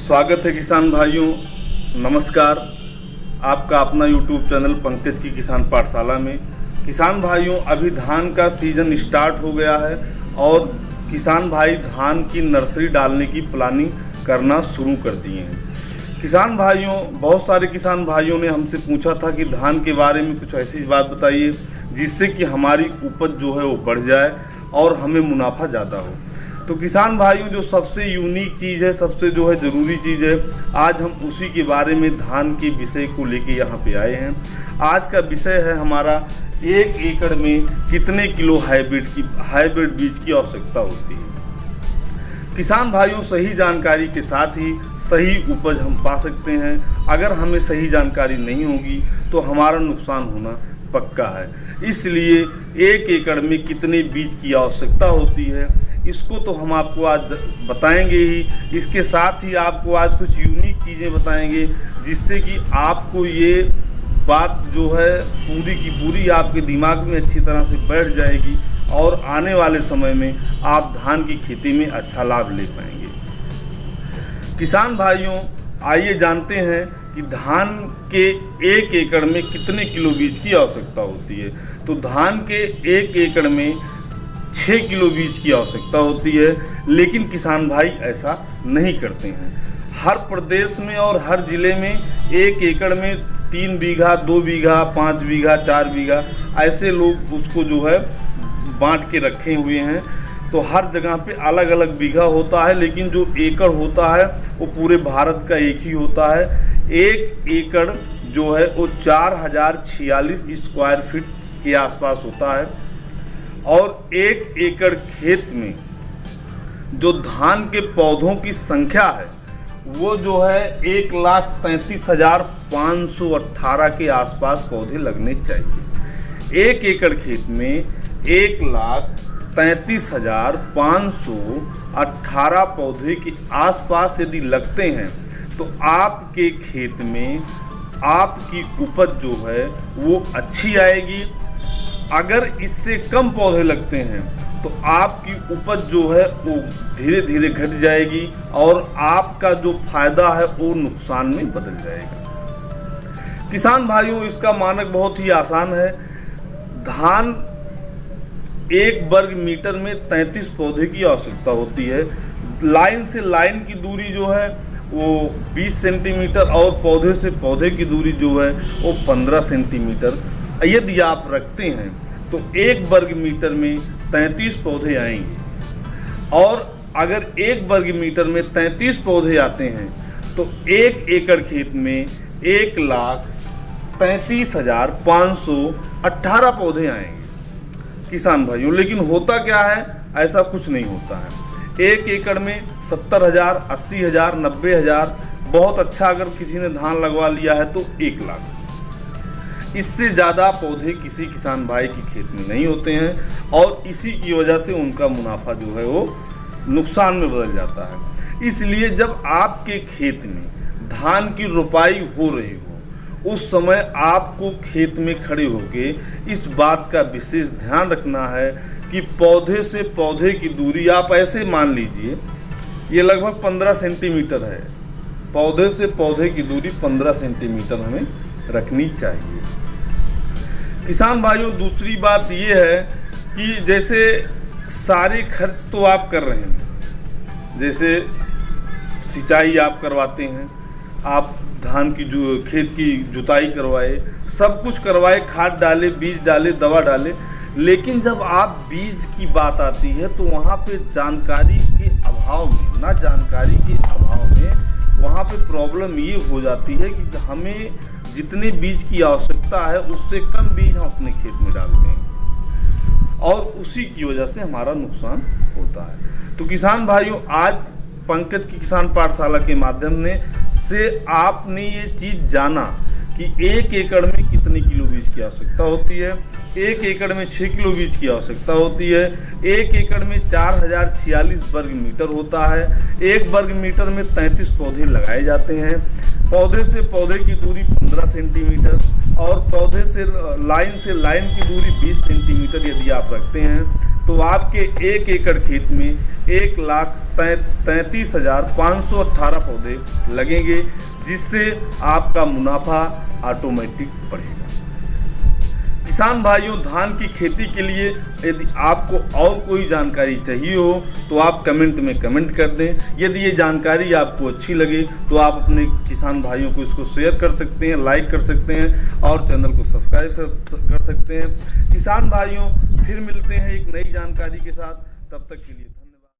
स्वागत है किसान भाइयों, नमस्कार। आपका अपना YouTube चैनल पंकज की किसान पाठशाला में। किसान भाइयों, अभी धान का सीज़न स्टार्ट हो गया है और किसान भाई धान की नर्सरी डालने की प्लानिंग करना शुरू कर दिए हैं। किसान भाइयों, बहुत सारे किसान भाइयों ने हमसे पूछा था कि धान के बारे में कुछ ऐसी बात बताइए जिससे कि हमारी उपज जो है वो बढ़ जाए और हमें मुनाफा ज़्यादा हो। तो किसान भाइयों, जो सबसे यूनिक चीज़ है, सबसे जो है ज़रूरी चीज़ है, आज हम उसी के बारे में धान के विषय को लेके यहाँ पे आए हैं। आज का विषय है हमारा 1 एकड़ में कितने किलो हाइब्रिड बीज की आवश्यकता होती है। किसान भाइयों, सही जानकारी के साथ ही सही उपज हम पा सकते हैं। अगर हमें सही जानकारी नहीं होगी तो हमारा नुकसान होना पक्का है। इसलिए 1 एकड़ में कितने बीज की आवश्यकता होती है, इसको तो हम आपको आज बताएंगे ही। इसके साथ ही आपको आज कुछ यूनिक चीज़ें बताएंगे जिससे कि आपको ये बात जो है पूरी की पूरी आपके दिमाग में अच्छी तरह से बैठ जाएगी और आने वाले समय में आप धान की खेती में अच्छा लाभ ले पाएंगे। किसान भाइयों, आइए जानते हैं कि धान के 1 एकड़ में कितने किलो बीज की आवश्यकता होती है। तो धान के 1 एकड़ में 6 किलो बीज की आवश्यकता होती है, लेकिन किसान भाई ऐसा नहीं करते हैं। हर प्रदेश में और हर ज़िले में 1 एकड़ में 3 बीघा, 2 बीघा, 5 बीघा, 4 बीघा ऐसे लोग उसको जो है बांट के रखे हुए हैं। तो हर जगह पे अलग अलग बीघा होता है, लेकिन जो एकड़ होता है वो पूरे भारत का एक ही होता है। 1 एकड़ जो है वो 4046 स्क्वायर फीट के आसपास होता है और 1 एकड़ खेत में जो धान के पौधों की संख्या है वो जो है 1,33,518 के आसपास पौधे लगने चाहिए। 1 एकड़ खेत में 1,33,518 पौधे के आसपास यदि लगते हैं तो आपके खेत में आपकी उपज जो है वो अच्छी आएगी। अगर इससे कम पौधे लगते हैं तो आपकी उपज जो है वो धीरे धीरे घट जाएगी और आपका जो फायदा है वो नुकसान में बदल जाएगा। किसान भाइयों, इसका मानक बहुत ही आसान है। धान 1 वर्ग मीटर में 33 पौधे की आवश्यकता होती है। लाइन से लाइन की दूरी जो है वो 20 सेंटीमीटर और पौधे से पौधे की दूरी जो है वो 15 सेंटीमीटर यदि आप रखते हैं तो 1 वर्ग मीटर में 33 पौधे आएंगे। और अगर 1 वर्ग मीटर में 33 पौधे आते हैं तो 1 एकड़ खेत में 1,33,518 पौधे आएंगे किसान भाइयों। लेकिन होता क्या है, ऐसा कुछ नहीं होता है। 1 एकड़ में 70,000, 80,000, 90,000, बहुत अच्छा अगर किसी ने धान लगवा लिया है तो 1 लाख। इससे ज़्यादा पौधे किसी किसान भाई की खेत में नहीं होते हैं और इसी की वजह से उनका मुनाफा जो है वो नुकसान में बदल जाता है। इसलिए जब आपके खेत में धान की रोपाई हो रही हो उस समय आपको खेत में खड़े होके इस बात का विशेष ध्यान रखना है कि पौधे से पौधे की दूरी आप ऐसे मान लीजिए ये लगभग 15 सेंटीमीटर है। पौधे से पौधे की दूरी 15 सेंटीमीटर हमें रखनी चाहिए। किसान भाइयों, दूसरी बात ये है कि जैसे सारे खर्च तो आप कर रहे हैं, जैसे सिंचाई आप करवाते हैं, आप धान की जो खेत की जुताई करवाए, सब कुछ करवाए, खाद डाले, बीज डाले, दवा डाले, लेकिन जब आप बीज की बात आती है तो वहाँ पे जानकारी के अभाव में, ना जानकारी के अभाव में वहाँ पे प्रॉब्लम ये हो जाती है कि हमें जितने बीज की आवश्यकता है उससे कम बीज हम अपने खेत में डालते हैं और उसी की वजह से हमारा नुकसान होता है। तो किसान भाइयों, आज पंकज की किसान पाठशाला के माध्यम से आपने ये चीज़ जाना कि 1 एकड़ में कितने किलो बीज बीज की आवश्यकता होती है। 1 एकड़ में 6 किलो बीज की आवश्यकता होती है। 1 एकड़ में 4046 वर्ग मीटर होता है। 1 वर्ग मीटर में 33 पौधे लगाए जाते हैं। पौधे से पौधे की दूरी 15 सेंटीमीटर और पौधे से लाइन की दूरी 20 सेंटीमीटर यदि आप रखते हैं तो आपके 1 एकड़ खेत में 1,33,518 पौधे लगेंगे, जिससे आपका मुनाफा ऑटोमेटिक बढ़ेगा। किसान भाइयों, धान की खेती के लिए यदि आपको और कोई जानकारी चाहिए हो तो आप कमेंट में कमेंट कर दें। यदि ये जानकारी आपको अच्छी लगे तो आप अपने किसान भाइयों को इसको शेयर कर सकते हैं, लाइक कर सकते हैं और चैनल को सब्सक्राइब कर सकते हैं। किसान भाइयों, फिर मिलते हैं एक नई जानकारी के साथ, तब तक के लिए।